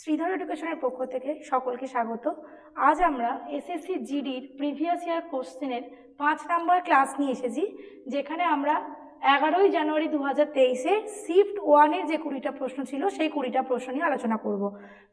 শ্রীধর এডুকেশনের পক্ষ থেকে সকলকে স্বাগত। আজ আমরা এসএসসি জিডির প্রিভিয়াস ইয়ার কোশ্চেনের 5 নম্বর ক্লাস নিয়ে এসেছি, যেখানে আমরা 11ই জানুয়ারি 2023-এ শিফট 1-এর যে 20টা প্রশ্ন ছিল সেই 20টা প্রশ্ন নিয়ে আলোচনা করব।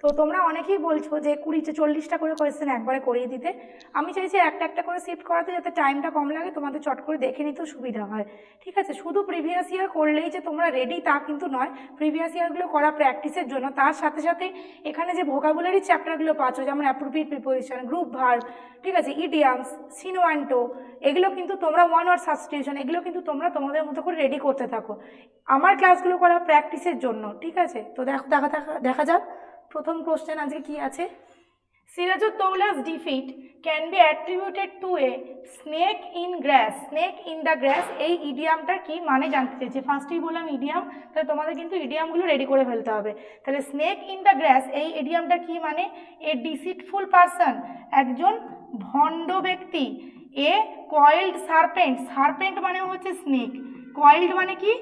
তো তোমরা অনেকেই বলছো যে 40টা করে কোয়েশ্চেন একবারে করিয়ে দিতে। আমি চাইছি একটা একটা করে শিফট করাতে, যাতে টাইমটা কম লাগে, তোমাদের চট করে দেখে নিতেও সুবিধা হয়। ঠিক আছে, শুধু প্রিভিয়াস ইয়ার করলেই যে তোমরা রেডি তা কিন্তু নয়। প্রিভিয়াস ইয়ারগুলো করা প্র্যাকটিসের জন্য, তার সাথে সাথে এখানে যে ভোকাবুলারি চ্যাপ্টারগুলো পাচ্ছ, যেমন অ্যাপ্রোপ্রিয়েট প্রিপোজিশন, গ্রুপ ভার্ব, ঠিক আছে, ইডিয়ামস, সিনোয়ান্টো, এগুলো কিন্তু তোমরা ওয়ান ওয়ার্ড সাবস্টিটিউশন, এগুলো কিন্তু তোমরা তোমাদের মতো করে রেডি করতে থাকো আমার ক্লাসগুলো করা প্র্যাকটিসের জন্য। ঠিক আছে, তো দেখা যাক প্রথম কোশ্চেন আজকে কি আছে। সিরাজউদ্দৌলা's defeat can be attributed to a snake in grass. snake in the grass, এই ইডিয়ামটার কি মানে জানতে চেয়েছি। ফার্স্টেই বললাম ইডিয়াম, তাহলে তোমাদের কিন্তু ইডিয়ামগুলো রেডি করে ফেলতে হবে। তাহলে স্নেক ইন দ্য গ্রাস, এই ইডিয়ামটার কি মানে? এ ডিসিটফুল পারসন, একজন ভণ্ড ব্যক্তি। এ কয়েলড সার্পেন্ট, সার্পেন্ট মানে হচ্ছে স্নেক, কয়েলড মানে কি?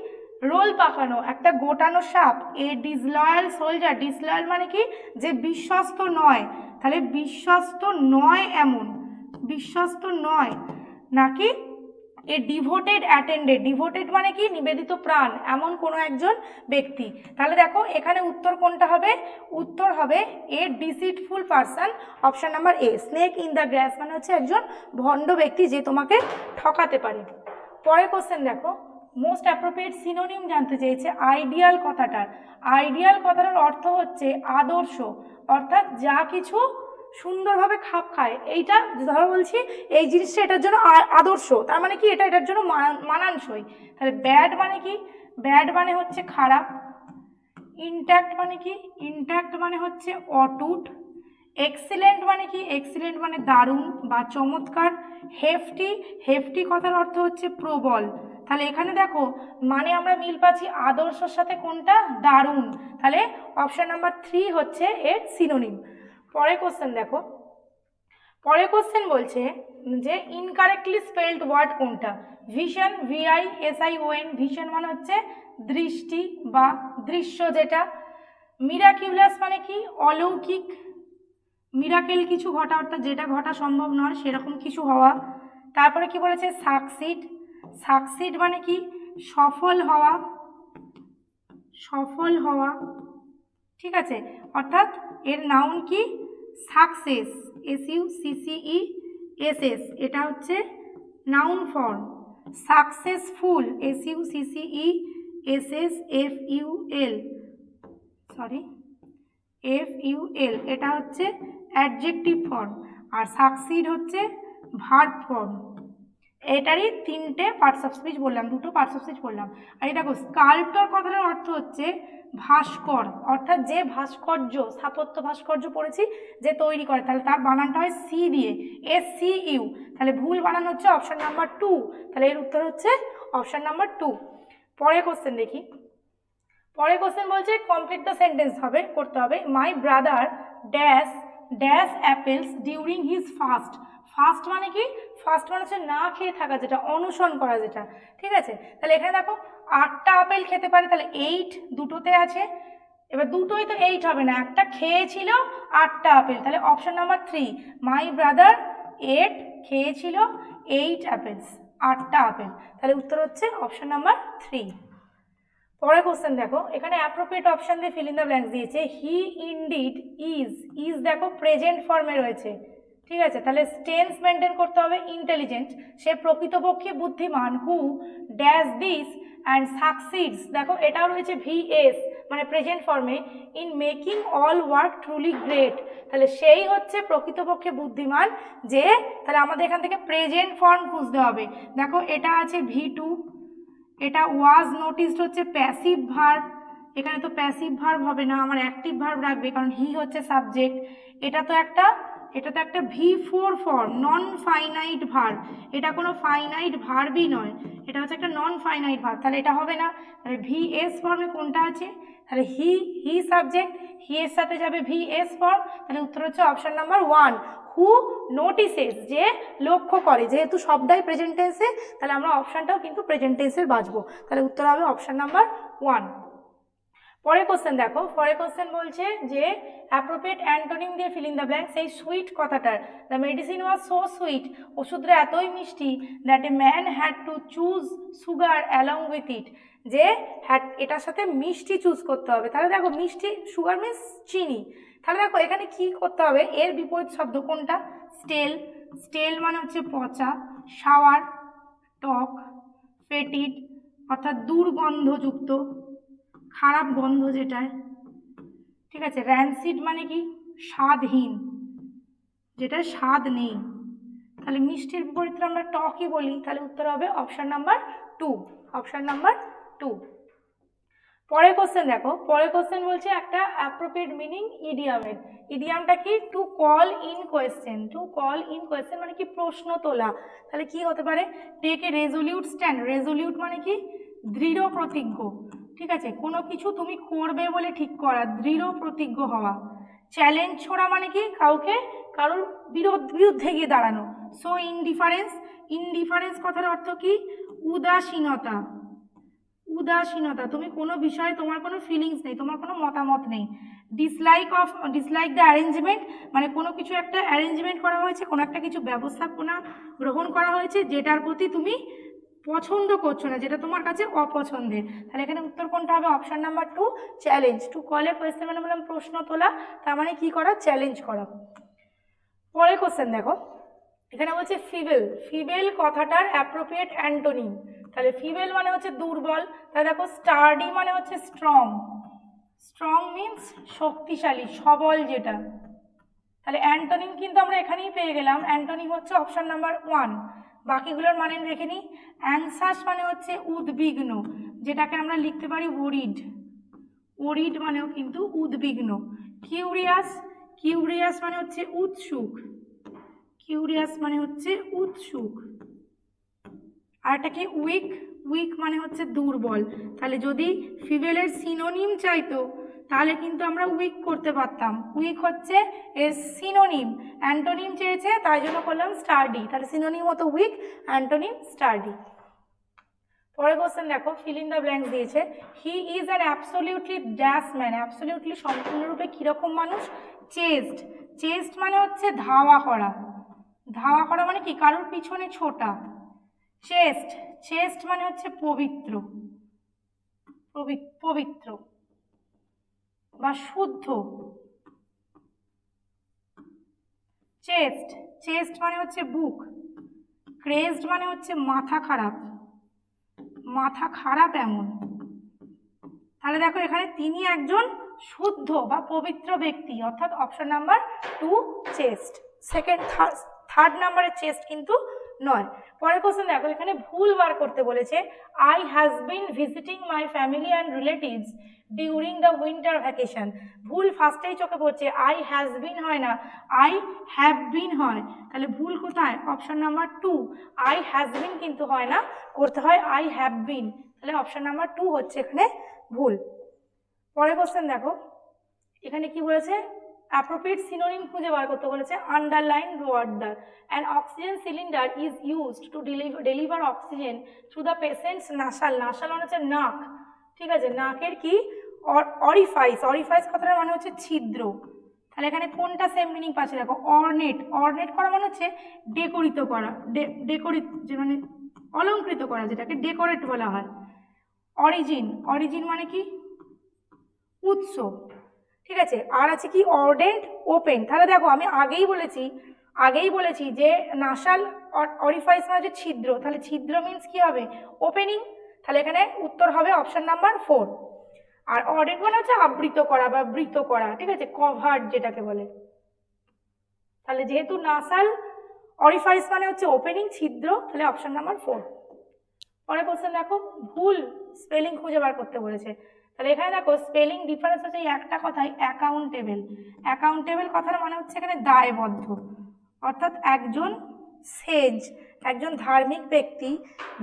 রোল পাকানো, একটা গোটানো সাপ। এ ডিসলয়াল সোলজার, ডিসলয়াল মানে কি? যে বিশ্বস্ত নয়। তাহলে বিশ্বস্ত নয় এমন, বিশ্বস্ত নয় নাকি? এ ডিভোটেড অ্যাটেন্ডেড, ডিভোটেড মানে কি? নিবেদিত প্রাণ, এমন কোনো একজন ব্যক্তি। তাহলে দেখো এখানে উত্তর কোনটা হবে? উত্তর হবে a deceitful person, option number A. Snake in the grass মানে হচ্ছে একজন ভণ্ড ব্যক্তি যে তোমাকে ঠকাতে পারে। পরের কোশ্চেন দেখো, মোস্ট অ্যাপ্রোপ্রিয়েট সিনোনিম জানতে চেয়েছে আইডিয়াল কথাটার। আইডিয়াল কথাটার অর্থ হচ্ছে আদর্শ, অর্থাৎ যা কিছু সুন্দরভাবে খাপ খায়। এইটা ধরো বলছি এই জিনিসটা এটার জন্য আদর্শ, তার মানে কি? এটা এটার জন্য মানানসই। তাহলে ব্যাড মানে কি? ব্যাড মানে হচ্ছে খারাপ। ইনট্যাক্ট মানে কি? ইনট্যাক্ট মানে হচ্ছে অটুট। এক্সিলেন্ট মানে কি? এক্সিলেন্ট মানে দারুণ বা চমৎকার। হেফটি, হেফটি কথার অর্থ হচ্ছে প্রবল। তাহলে এখানে দেখো মানে আমরা মিল পাচ্ছি আদর্শের সাথে কোনটা? দারুণ। তাহলে অপশন নাম্বার 3 হচ্ছে এর সিনোনিম। পরের কোশ্চেন দেখো, পরের কোশ্চেন বলছে যে ইনকারেক্টলি স্পেলড ওয়ার্ড কোনটা? ভিশন, VISION, ভিশন মানে হচ্ছে দৃষ্টি বা দৃশ্য যেটা। মিরাকিউলাস মানে কি? অলৌকিক। মিরাকেল কিছু ঘটা, অর্থাৎ যেটা ঘটা সম্ভব নয় সেরকম কিছু হওয়া। তারপরে কি বলেছে? সাকসিড, সাকসিড মানে কি? সফল হওয়া, সফল হওয়া। ঠিক আছে, অর্থাৎ এর নাউন কি? সাকসেস, SUCCESS, এটা হচ্ছে noun form. Successful, SUCCESSFUL, sorry FUL, এটা হচ্ছে অ্যাডজেক্টিভ ফর্ম। আর সাকসিড হচ্ছে ভার্ব ফর্ম। এটারই 3টে পার্টস অফ স্পিচ বললাম, 2টো পার্টস অফ স্পিচ বললাম। আর এই দেখো স্কাল্পটর কথাটার অর্থ হচ্ছে ভাস্কর, অর্থাৎ যে ভাস্কর্য, স্থাপত্য ভাস্কর্য পড়েছি, যে তৈরি করে। তাহলে তার বানানটা হয় সি দিয়ে, SCU। তাহলে ভুল বানান হচ্ছে অপশন নাম্বার 2। তাহলে এর উত্তর হচ্ছে অপশন নাম্বার 2। পরের কোশ্চেন দেখি। পরের কোশ্চেন বলছে কমপ্লিট দ্য সেন্টেন্স হবে, করতে হবে। My brother dash dash apples during his fast. Fast মানে কি? ফাস্ট মানে হচ্ছে না খেয়ে থাকা, যেটা অনুসরণ করা যেটা। ঠিক আছে, তাহলে এখানে দেখো 8টা আপেল খেতে পারে, তাহলে 8 দুটোতে আছে। এবার দুটোই তো 8 হবে না, একটা খেয়েছিল 8টা আপেল, তাহলে অপশন নাম্বার 3। মাই ব্রাদার 8 খেয়েছিল 8 অ্যাপেলস, 8টা আপেল। তাহলে উত্তর হচ্ছে অপশন নাম্বার 3। পরের কোশ্চেন দেখো, এখানে অ্যাপ্রোপ্রিয়েট অপশন দিয়ে ফিল ইন দ্য ব্ল্যাঙ্কস দিয়েছে। হি ইনডিড ইজ, ইজ দেখো প্রেজেন্ট ফর্মে রয়েছে। ঠিক আছে, তাহলে টেন্স মেনটেন করতে হবে। ইন্টেলিজেন্ট, সে প্রকৃতপক্ষে বুদ্ধিমান। Who dash this and succeeds, দেখো এটাও রয়েছে VS মানে প্রেজেন্ট ফর্মে। In making all work truly great, তাহলে সেই হচ্ছে প্রকৃতপক্ষে বুদ্ধিমান যে। তাহলে আমাদের এখান থেকে প্রেজেন্ট ফর্ম খুঁজতে হবে। দেখো এটা আছে V2, এটা ওয়াজ নোটিসড হচ্ছে প্যাসিভ ভার্ব, এখানে তো প্যাসিভ ভার্ব হবে না, আমার অ্যাক্টিভ ভার্ব রাখবে, কারণ হি হচ্ছে সাবজেক্ট। এটা তো একটা V4 form, non finite verb, এটা কোনো ফাইনাইট ভার্বই নয়, এটা হচ্ছে একটা নন ফাইনাইট ভার্ব, তাহলে এটা হবে না। তাহলে VS ফর্মে কোনটা আছে? তাহলে হি সাবজেক্ট, হি এর সাথে যাবে VS ফর্ম, তাহলে উত্তর হচ্ছে অপশন নাম্বার 1। হু নোটিসেস, যে লক্ষ্য করে, যেহেতু সবটাই প্রেজেন্ট টেন্সে, তাহলে আমরা অপশানটাও কিন্তু প্রেজেন্ট টেন্সের বাঁচবো, তাহলে উত্তর হবে অপশান নাম্বার 1। পরের কোশ্চেন দেখো, পরের কোশ্চেন বলছে যে অ্যাপ্রোপ্রিয়েট অ্যান্টোনিম দিয়ে ফিল ইন দ্য ব্ল্যাঙ্কস। এই সুইট কথাটার, the medicine was so sweet, ওষুধটা এতই মিষ্টি, that a man had to choose sugar along with it, যে এটার সাথে মিষ্টি চুজ করতে হবে। তাহলে দেখো মিষ্টি, সুগার মিন্স চিনি, তাহলে দেখো এখানে কি করতে হবে, এর বিপরীত শব্দ কোনটা, স্টেল, স্টেল মানে হচ্ছে পচা, সাওয়ার টক, ফেটিড অর্থাৎ দুর্গন্ধযুক্ত, খারাপ গন্ধ যেটায়, ঠিক আছে, র্যানসিড মানে কি স্বাদহীন, যেটা স্বাদ নেই। তাহলে মিষ্টির বিপরীতে আমরা টকই বলি, তাহলে উত্তর হবে অপশন নাম্বার 2, অপশন নাম্বার 2। পরের কোশ্চেন দেখো, পরের কোশ্চেন বলছে একটা অ্যাপ্রোপ্রিয়েট মিনিং ইডিয়ামের। ইডিয়ামটা কি, to call in question, to call in question মানে কি প্রশ্ন তোলা। তাহলে কি হতে পারে, take a resolute stand, resolute মানে কি দৃঢ় প্রতিজ্ঞ, ঠিক আছে, কোনো কিছু তুমি করবে বলে ঠিক করা, দৃঢ় প্রতিজ্ঞ হওয়া। চ্যালেঞ্জ ছোড়া মানে কি কাউকে, কারোর বিরুদ্ধে গিয়ে দাঁড়ানো। সো ইনডিফারেন্স, ইনডিফারেন্স কথার অর্থ কি উদাসীনতা, উদাসীনতা, তুমি কোনো বিষয়ে তোমার কোনো ফিলিংস নেই, তোমার কোনো মতামত নেই। Dislike of, dislike the arrangement মানে কোনো কিছু একটা অ্যারেঞ্জমেন্ট করা হয়েছে, কোনো একটা কিছু ব্যবস্থাপনা গ্রহণ করা হয়েছে যেটার প্রতি তুমি পছন্দ করছো না, যেটা তোমার কাছে অপছন্দের। তাহলে এখানে উত্তর কোনটা হবে, অপশন নাম্বার 2 চ্যালেঞ্জ। টু কলে কোয়েশ্চেন মানে বললাম প্রশ্ন তোলা, তার মানে কি করা, চ্যালেঞ্জ করা। পরের কোশ্চেন দেখো, এখানে বলছে ফিবেল, ফিবেল কথাটার অ্যাপ্রোপ্রিয়েট অ্যান্টোনিম। তাহলে ফিবেল মানে হচ্ছে দুর্বল, তাহলে দেখো স্টার্ডি মানে হচ্ছে স্ট্রং, স্ট্রং মিন্স শক্তিশালী সবল যেটা। তাহলে অ্যান্টোনিম কিন্তু আমরা এখানেই পেয়ে গেলাম, অ্যান্টোনিম হচ্ছে অপশন নাম্বার 1। বাকিগুলোর মানে দেখে নিই, অ্যাংসাস মানে হচ্ছে উদ্বিগ্ন, যেটাকে আমরা লিখতে পারি ওরিড, ওরিড মানেও কিন্তু উদ্বিগ্ন। কিউরিয়াস, কিউরিয়াস মানে হচ্ছে উৎসুক, কিউরিয়াস মানে হচ্ছে উৎসুক। আর একটা কি উইক, উইক মানে হচ্ছে দুর্বল। তাহলে যদি ফিবেলের সিনোনিম চাইতো তাহলে কিন্তু আমরা উইক করতে পারতাম, উইক হচ্ছে এর সিনোনিম, অ্যান্টোনিম চেয়েছে তাই জন্য করলাম স্টার্ডি, তাহলে সিনোনিম হতো উইক, অ্যান্টোনিম স্টার্ডি। পরের কোশ্চেন দেখো, ফিল ইন দ্য ব্ল্যাঙ্কস দিয়েছে, he is an absolutely dash man, absolutely সম্পূর্ণরূপে কিরকম মানুষ, চেস্ট, চেস্ট মানে হচ্ছে ধাওয়া করা, ধাওয়া করা মানে কি কারোর পিছনে ছোটা। চেস্ট, চেস্ট মানে হচ্ছে পবিত্র, পবিত্র বা শুদ্ধ। চেস্ট, চেস্ট মানে হচ্ছে বুক। ক্রেজড মানে হচ্ছে মাথা খারাপ, মাথা খারাপ এমন। তাহলে দেখো এখানে তিনি একজন শুদ্ধ বা পবিত্র ব্যক্তি, অর্থাৎ option number 2 chest. Second, third নাম্বারের চেস্ট কিন্তু নয়। পরের কোশ্চেন দেখো, এখানে ভুল বার করতে বলেছে, I has been visiting my family and relatives during the winter vacation. ভুল ফার্স্টেই চোখে পড়ছে, আই হ্যাজ বিন হয় না, আই হ্যাভ বিন হয়। তাহলে ভুল কোথায়, option number 2, I has been কিন্তু হয় না, করতে হয় আই হ্যাভ বিন। তাহলে অপশন নাম্বার 2 হচ্ছে এখানে ভুল। পরের কোশ্চেন দেখো, এখানে কি বলেছে, অ্যাপ্রোপ্রিয়েট সিনোনিম খুঁজে বার করতে বলেছে, আন্ডারলাইন ওয়ার্ডার, an oxygen cylinder is used to deliver oxygen through the patient's nasal, nasal মানে হচ্ছে নাক, ঠিক আছে, নাকের কি অরিফাইস, অরিফাইস কথাটার মানে হচ্ছে ছিদ্র। তাহলে এখানে কোনটা সেম মিনিং পাচ্ছে দেখো, অর্নেট, অর্নেট করা মানে হচ্ছে ডেকোরিত করা, ডেকোরিত যে মানে অলঙ্কৃত করা, যেটাকে ডেকোরেট বলা হয়। অরিজিন, অরিজিন মানে কি উৎস, ঠিক আছে। আর আছে কি অর্ডেন্ট ওপেন। তাহলে দেখো আমি আগেই বলেছি যে নাসাল অরিফাইস মানে হচ্ছে ছিদ্র, তাহলে ছিদ্র মিন্স কি হবে, ওপেনিং। তাহলে এখানে উত্তর হবে অপশন নাম্বার 4। আর অর্ডেন্ট মানে হচ্ছে আবৃত করা বা বৃত করা, ঠিক আছে, কভার্ড যেটাকে বলে। তাহলে যেহেতু নাসাল অরিফাইস মানে হচ্ছে ওপেনিং, ছিদ্র, তাহলে অপশন নাম্বার 4। পরের কোশ্চেন দেখো, ভুল স্পেলিং খুঁজে বার করতে বলেছে। তাহলে এখানে দেখো স্পেলিং ডিফারেন্স হচ্ছে এই একটা কথাই, অ্যাকাউন্টেবল। অ্যাকাউন্টেবল কথার মানে হচ্ছে এখানে দায়বদ্ধ, অর্থাৎ একজন সেজ, একজন ধার্মিক ব্যক্তি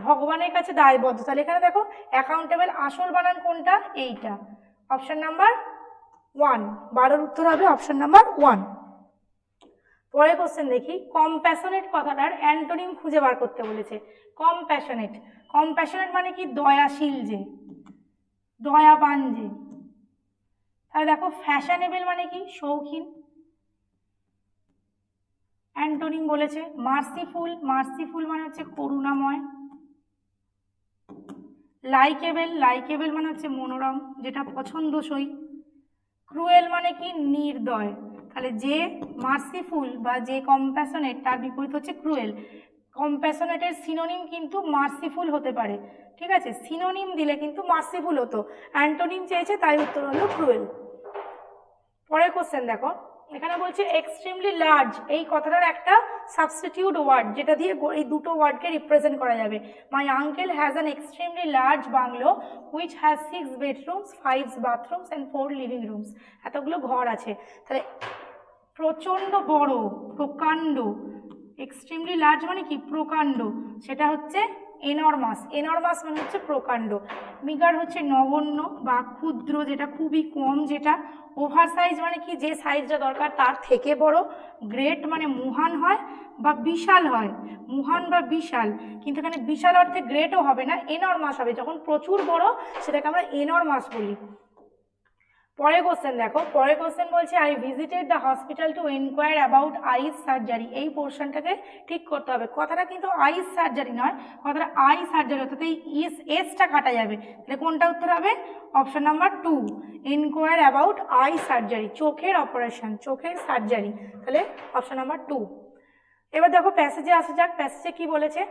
ভগবানের কাছে দায়বদ্ধ। তাহলে এখানে দেখো অ্যাকাউন্টেবল আসল বানান কোনটা, এইটা, অপশন নাম্বার 1, 12 উত্তর হবে অপশন নাম্বার 1। পরের কোশ্চেন দেখি, কম্প্যাশনেট কথাটার অ্যান্টোনিম খুঁজে বার করতে বলেছে। কম্প্যাশনেট, কম্প্যাশনেট মানে কি দয়াশীল যে, দয়াবান যে, তাহলে দেখো ফ্যাশনেবল মানে কি, শৌখিন, অ্যান্টোনিম বলেছে। মার্সিফুল, মার্সিফুল মানে হচ্ছে করুণাময়। লাইকেবল, লাইকেবল মানে হচ্ছে মনোরম, যেটা পছন্দসই। ক্রুয়েল মানে কি, নির্দয়। তাহলে যে মার্সিফুল বা যে কম্প্যাশনেট তার বিপরীত হচ্ছে ক্রুয়েল। কম্প্যাশনেটের সিনোনিম কিন্তু মার্সিফুল হতে পারে, ঠিক আছে, সিনোনিম দিলে কিন্তু মার্সিফুল হতো, অ্যান্টোনিম চেয়েছে তাই উত্তর হলো ক্রুয়েল। পরের কোশ্চেন দেখো, এখানে বলছে এক্সট্রিমলি লার্জ, এই কথাটার একটা সাবস্টিটিউট ওয়ার্ড যেটা দিয়ে এই দুটো ওয়ার্ডকে রিপ্রেজেন্ট করা যাবে। My uncle has an extremely large bungalow which has 6 bedrooms 5 বাথরুমস and 4 living rooms. এতগুলো ঘর আছে, তাহলে প্রচণ্ড বড়, প্রকাণ্ড, এক্সট্রিমলি লার্জ মানে কি, প্রকাণ্ড, সেটা হচ্ছে এনরমাস, এনরমাস মানে হচ্ছে প্রকাণ্ড। মিগার হচ্ছে নগণ্য বা ক্ষুদ্র, যেটা খুবই কম, যেটা। ওভার সাইজ মানে কি, যে সাইজটা দরকার তার থেকে বড়। গ্রেট মানে মহান হয় বা বিশাল হয়, মহান বা বিশাল, কিন্তু এখানে বিশাল অর্থে গ্রেটও হবে না, এনরমাস হবে, যখন প্রচুর বড় সেটাকে আমরা এনরমাস বলি। পরের কোশ্চেন দেখো, পরের কোশ্চেন বলছে I visited the hospital to enquire about eyes surgery. এই পোর্শনটাকে ঠিক করতে হবে, কথাটা কিন্তু আইস সার্জারি নয়, কথাটা আই সার্জারি, অর্থাৎ এই এসটা কাটা যাবে। তাহলে কোনটা উত্তর হবে, option number 2, enquire about I surgery, চোখের অপারেশন, চোখের সার্জারি, তাহলে অপশন নাম্বার 2। এবার দেখো প্যাসেজে আসা যাক, প্যাসেজে কি বলেছে,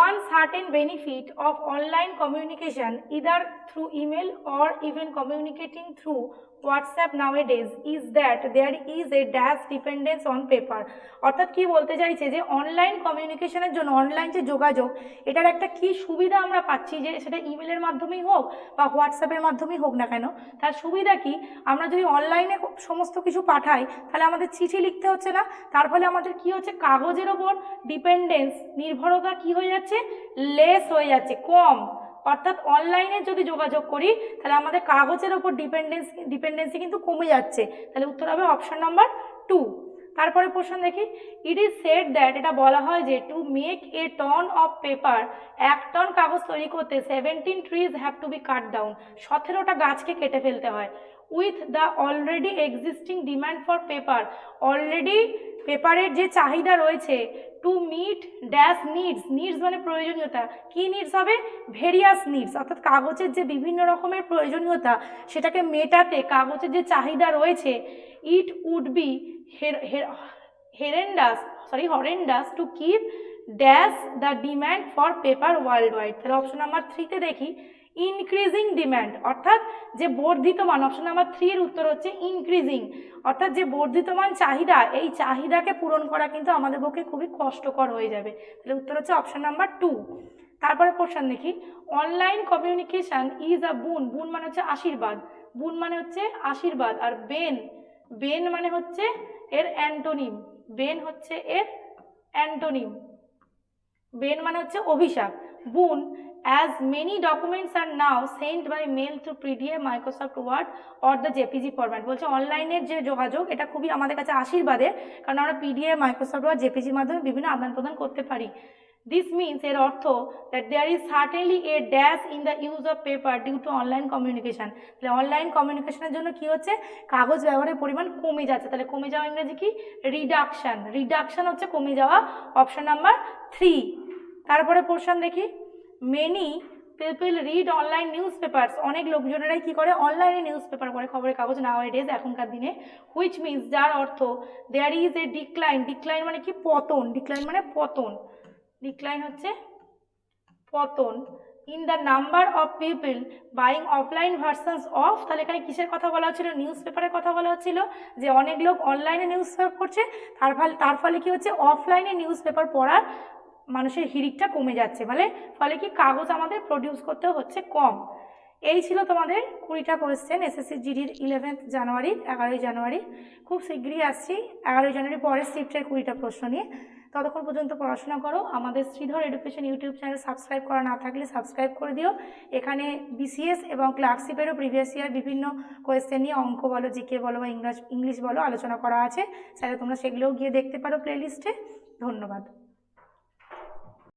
one certain benefit of online communication either through email or even communicating through WhatsApp nowadays is that there is a dash dependence on paper। অর্থাৎ কি বলতে চাইছে যে অনলাইন কমিউনিকেশনের জন্য, অনলাইন যে যোগাযোগ, এটার একটা কি সুবিধা আমরা পাচ্ছি, যে সেটা ইমেলের মাধ্যমেই হোক বা হোয়াটসঅ্যাপের মাধ্যমেই হোক না কেন, তার সুবিধা কি, আমরা যদি অনলাইনে সমস্ত কিছু পাঠাই তাহলে আমাদের চিঠি লিখতে হচ্ছে না, তার ফলে আমাদের কি হচ্ছে, কাগজের ওপর ডিপেন্ডেন্স, নির্ভরতা কি হয়ে যাচ্ছে, লেস হয়ে যাচ্ছে, কম। অর্থাৎ অনলাইনে যদি যোগাযোগ করি তাহলে আমাদের কাগজের ওপর ডিপেন্ডেন্সি কিন্তু কমে যাচ্ছে, তাহলে উত্তর হবে অপশন নাম্বার 2। তারপরে প্রশ্ন দেখি, ইট ইজ সেড দ্যাট, এটা বলা হয় যে to make a ton of paper, 1 ton কাগজ তৈরি করতে 17 trees have to be cut down, 17টা গাছকে কেটে ফেলতে হয়। With the already existing demand for paper, already পেপারের যে চাহিদা রয়েছে, to meet dash needs, needs মানে প্রয়োজনীয়তা, কি নিডস হবে, ভেরিয়াস নিডস, অর্থাৎ কাগজের যে বিভিন্ন রকমের প্রয়োজনীয়তা সেটাকে মেটাতে কাগজের যে চাহিদা রয়েছে, it would be horrendous to keep dash the demand for paper worldwide. তাহলে অপশন নাম্বার 3-তে দেখি, ইনক্রিজিং ডিম্যান্ড, অর্থাৎ যে বর্ধিতমান, অপশন নাম্বার 3 এর উত্তর হচ্ছে ইনক্রিজিং, অর্থাৎ যে বর্ধিতমান চাহিদা, এই চাহিদাকে পূরণ করা কিন্তু আমাদের পক্ষে খুবই কষ্টকর হয়ে যাবে, তাহলে উত্তর হচ্ছে অপশন নাম্বার 2। তারপরে কোশ্চেন দেখি, অনলাইন কমিউনিকেশন ইজ আ বুন, বুন মানে হচ্ছে আশীর্বাদ, বুন মানে হচ্ছে আশীর্বাদ, আর বেন, বেন মানে হচ্ছে এর অ্যান্টোনিম, বেন হচ্ছে এর অ্যান্টোনিম, বেন মানে হচ্ছে অভিশাপ। বুন, as many documents are now sent by mail through PDF, Microsoft Word or the JPG format। বলছে অনলাইনের যে যোগাযোগ এটা খুবই আমাদের কাছে আশীর্বাদের, কারণ আমরা PDF, Microsoft Word, JPGর মাধ্যমে বিভিন্ন আদান প্রদান করতে পারি। দিস মিনস, এর অর্থ that there is certainly a dash in the use of paper due to online communication. তাহলে অনলাইন কমিউনিকেশনের জন্য কি হচ্ছে, কাগজ ব্যবহারের পরিমাণ কমে যাচ্ছে, তাহলে কমে যাওয়া ইংরেজি কি, রিডাকশন, রিডাকশন হচ্ছে কমে যাওয়া, অপশন নাম্বার 3। তারপরে পোর্শন দেখি, many people read online news papers, অনেক লোকজনেরাই কি করে, অনলাইনে নিউজ পেপার পড়ে, খবরের কাগজ নাওয়াডেজ, এখনকার দিনে। হুইচ মিনস, যার অর্থ there is a decline, decline মানে কি, পতন, ডিক্লাইন মানে পতন, ডিক্লাইন হচ্ছে পতন, in the number of people buying offline versions of. তাহলে এখানে কিসের কথা বলা হচ্ছিল, নিউজ পেপারের কথা বলা হচ্ছিল, যে অনেক লোক অনলাইনে নিউজ পেপার পড়ছে, তার ফলে কি হচ্ছে, অফলাইনে নিউজ পেপার পড়ার মানুষের হিড়িকটা কমে যাচ্ছে, ফলে কি কাগজ আমাদের প্রডিউস করতে হচ্ছে কম। এই ছিল তোমাদের 20টা কোয়েশ্চেন এসএসসি জিডির 11 জানুয়ারি, 11 জানুয়ারি। খুব শীঘ্রই আসছি 11 জানুয়ারি পরের শিফটের 20টা প্রশ্ন নিয়ে। ততক্ষণ পর্যন্ত পড়াশোনা করো। আমাদের Sridhar education YouTube channel subscribe করা না থাকলে সাবস্ক্রাইব করে দিও। এখানে বিসিএস এবং ক্লার্কশিপেরও প্রিভিয়াস ইয়ার বিভিন্ন কোয়েশ্চেন নিয়ে অঙ্ক বলো, জিকে বলো বা ইংলিশ বলো আলোচনা করা আছে, চাইলে তোমরা সেগুলোও গিয়ে দেখতে পারো প্লেলিস্টে। ধন্যবাদ।